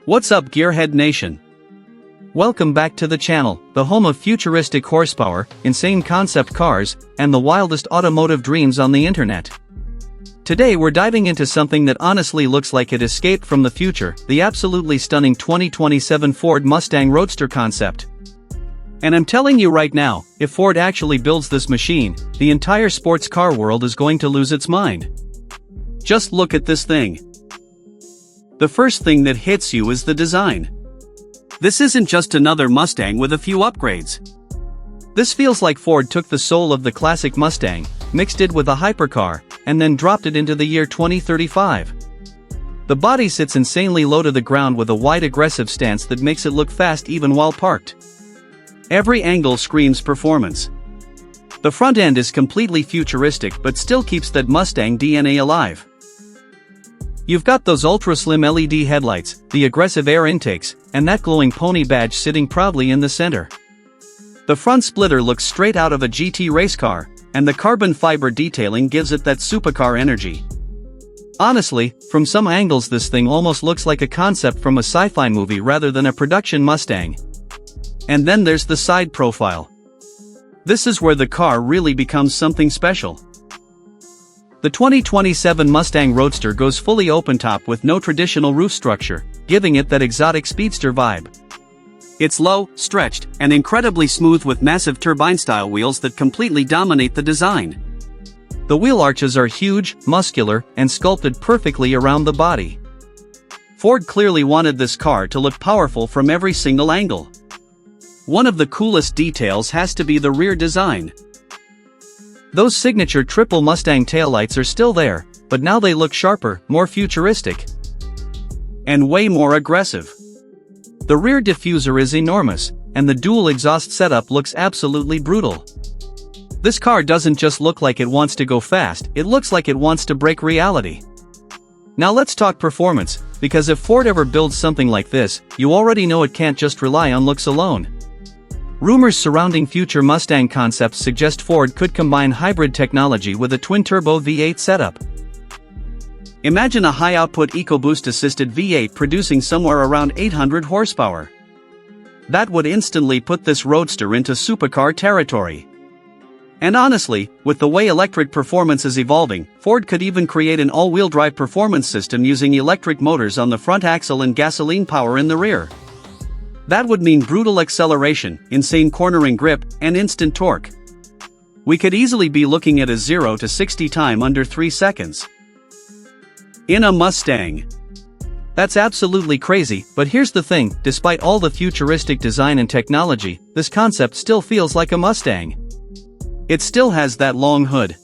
What's up, Gearhead Nation? Welcome back to the channel, the home of futuristic horsepower, insane concept cars, and the wildest automotive dreams on the internet. Today we're diving into something that honestly looks like it escaped from the future, the absolutely stunning 2027 Ford Mustang Roadster concept. And I'm telling you right now, if Ford actually builds this machine, the entire sports car world is going to lose its mind. Just look at this thing. The first thing that hits you is the design. This isn't just another Mustang with a few upgrades. This feels like Ford took the soul of the classic Mustang, mixed it with a hypercar, and then dropped it into the year 2035. The body sits insanely low to the ground with a wide aggressive stance that makes it look fast even while parked. Every angle screams performance. The front end is completely futuristic but still keeps that Mustang DNA alive. You've got those ultra-slim LED headlights, the aggressive air intakes, and that glowing pony badge sitting proudly in the center. The front splitter looks straight out of a GT race car, and the carbon fiber detailing gives it that supercar energy. Honestly, from some angles this thing almost looks like a concept from a sci-fi movie rather than a production Mustang. And then there's the side profile. This is where the car really becomes something special. The 2027 Mustang Roadster goes fully open-top with no traditional roof structure, giving it that exotic speedster vibe. It's low, stretched, and incredibly smooth with massive turbine-style wheels that completely dominate the design. The wheel arches are huge, muscular, and sculpted perfectly around the body. Ford clearly wanted this car to look powerful from every single angle. One of the coolest details has to be the rear design. Those signature triple Mustang taillights are still there, but now they look sharper, more futuristic, and way more aggressive. The rear diffuser is enormous, and the dual exhaust setup looks absolutely brutal. This car doesn't just look like it wants to go fast, it looks like it wants to break reality. Now let's talk performance, because if Ford ever builds something like this, you already know it can't just rely on looks alone. Rumors surrounding future Mustang concepts suggest Ford could combine hybrid technology with a twin-turbo V8 setup. Imagine a high-output EcoBoost-assisted V8 producing somewhere around 800 horsepower. That would instantly put this Roadster into supercar territory. And honestly, with the way electric performance is evolving, Ford could even create an all-wheel drive performance system using electric motors on the front axle and gasoline power in the rear. That would mean brutal acceleration, insane cornering grip, and instant torque. We could easily be looking at a 0 to 60 time under 3 seconds. In a Mustang. That's absolutely crazy, but here's the thing, despite all the futuristic design and technology, this concept still feels like a Mustang. It still has that long hood.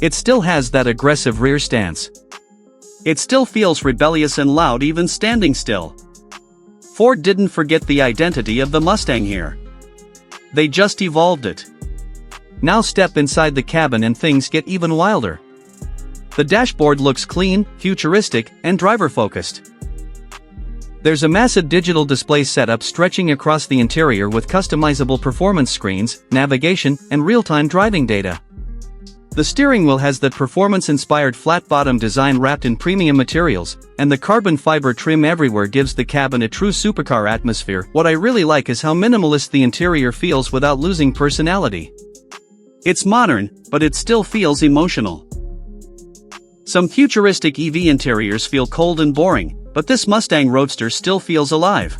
It still has that aggressive rear stance. It still feels rebellious and loud even standing still. Ford didn't forget the identity of the Mustang here. They just evolved it. Now step inside the cabin and things get even wilder. The dashboard looks clean, futuristic, and driver-focused. There's a massive digital display setup stretching across the interior with customizable performance screens, navigation, and real-time driving data. The steering wheel has that performance-inspired flat-bottom design wrapped in premium materials, and the carbon fiber trim everywhere gives the cabin a true supercar atmosphere. What I really like is how minimalist the interior feels without losing personality. It's modern, but it still feels emotional. Some futuristic EV interiors feel cold and boring, but this Mustang Roadster still feels alive.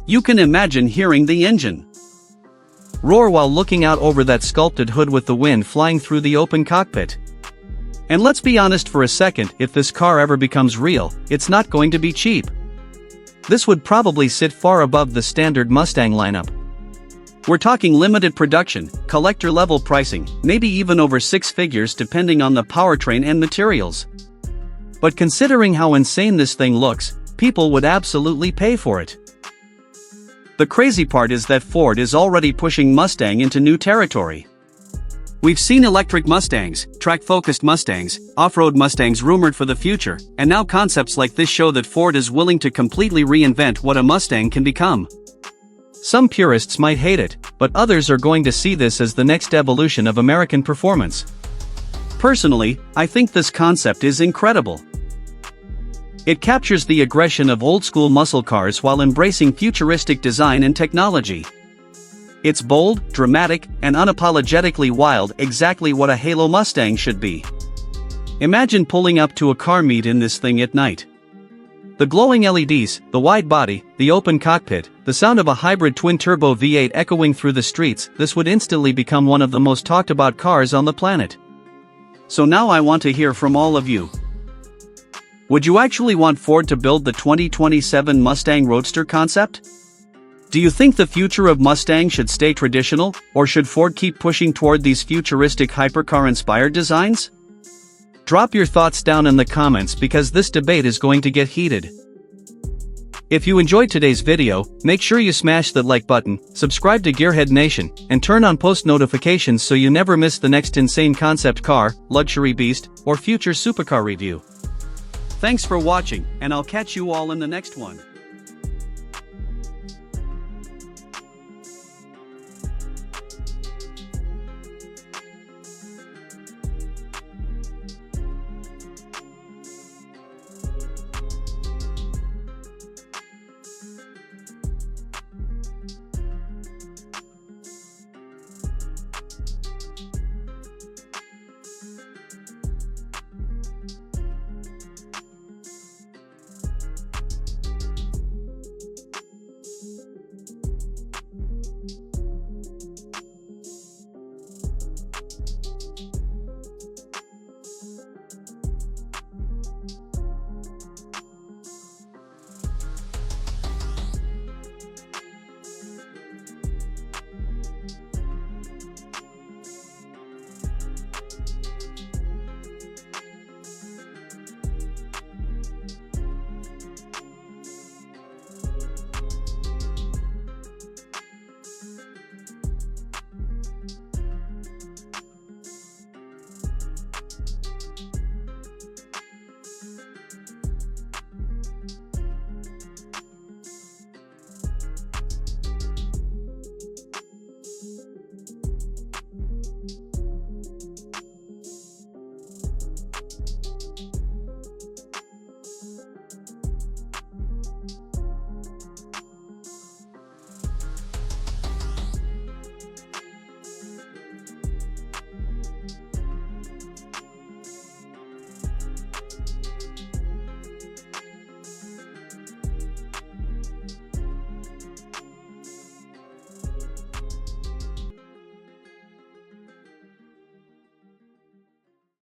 You can imagine hearing the engine roar while looking out over that sculpted hood with the wind flying through the open cockpit. And let's be honest for a second, if this car ever becomes real, it's not going to be cheap. This would probably sit far above the standard Mustang lineup. We're talking limited production, collector-level pricing, maybe even over 6 figures depending on the powertrain and materials. But considering how insane this thing looks, people would absolutely pay for it. The crazy part is that Ford is already pushing Mustang into new territory. We've seen electric Mustangs, track-focused Mustangs, off-road Mustangs rumored for the future, and now concepts like this show that Ford is willing to completely reinvent what a Mustang can become. Some purists might hate it, but others are going to see this as the next evolution of American performance. Personally, I think this concept is incredible. It captures the aggression of old-school muscle cars while embracing futuristic design and technology. It's bold, dramatic, and unapologetically wild, exactly what a Halo Mustang should be. Imagine pulling up to a car meet in this thing at night. The glowing LEDs, the wide body, the open cockpit, the sound of a hybrid twin-turbo V8 echoing through the streets, this would instantly become one of the most talked about cars on the planet. So now I want to hear from all of you. Would you actually want Ford to build the 2027 Mustang Roadster concept? Do you think the future of Mustang should stay traditional, or should Ford keep pushing toward these futuristic hypercar-inspired designs? Drop your thoughts down in the comments because this debate is going to get heated. If you enjoyed today's video, make sure you smash that like button, subscribe to Gearhead Nation, and turn on post notifications so you never miss the next insane concept car, luxury beast, or future supercar review. Thanks for watching, and I'll catch you all in the next one.